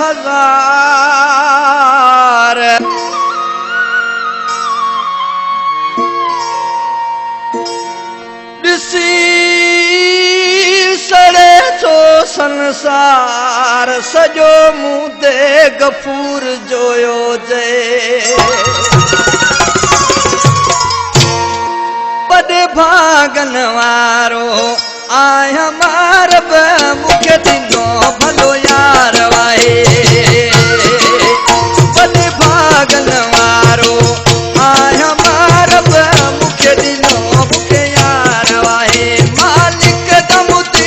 हजार ॾिसी सड़े थो संसार सॼो मूं ते गफूर जोयो जे वॾे भागन वारो आहियां मारब मूंखे ॾिनो भलो यार वाहे वॾे भागन वारो आहियां मारब मूंखे ॾिनो मूंखे यार वाहे मालिक दम ते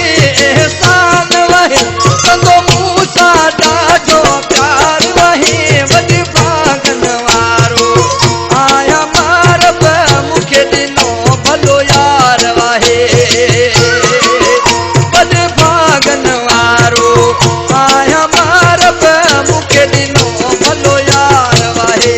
एहसान वाहे कंदो मूं सां ॾाढो प्यार वाहे वॾे भागन वारो आहियां मारब मूंखे ॾिनो भलो यार वाहे वॾे भागन वारो आहियां मारब मूंखे ॾिनो भलो यार वाहे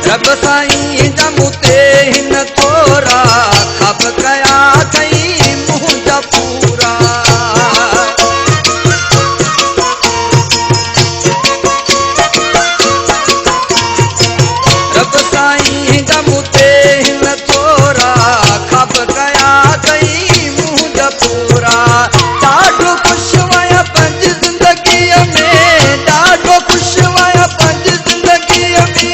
रब साईं दम ते हिन थोरा खप कया अथई मुंहिंजा पूरा रब साईं दम ते हिन थोरा खप कया अथई मुंहिंजा पूरा ॾाढो ख़ुशि आहियां पंहिंजी ज़िंदगीअ में ॾाढो ख़ुशि आहियां पंहिंजी ज़िंदगीअ में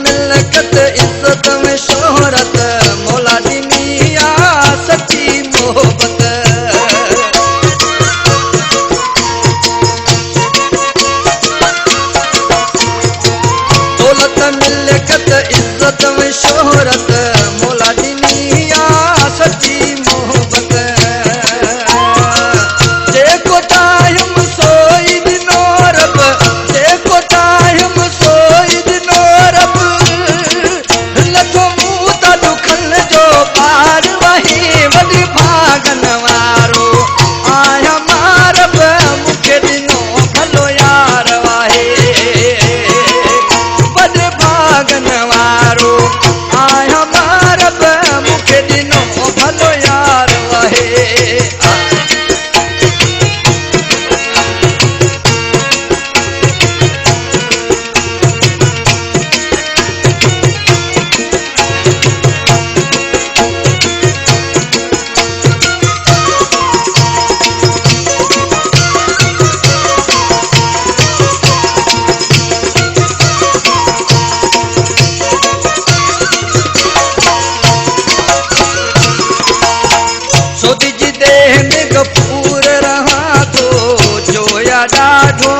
मिलकत इज्जत में शोहरत मौला दी सच्ची मोहब्बत दौलत मिलकत इज्जत में शोहरत मौला दी सच्ची मोहब्बत जेको टाइम सोई दिनो रब जेको टाइम सोई दिनो रब लथो मूं त दुखन जो पार वही वॾे भागन वारो आहियां मारब मूंखे ॾिनो भलो यार वाहे वॾे भागन वारो आहियां मारब मूंखे ॾिनो भलो यार वाहे सोदी जी देह में गफूर रहा तो जोया ॾाढो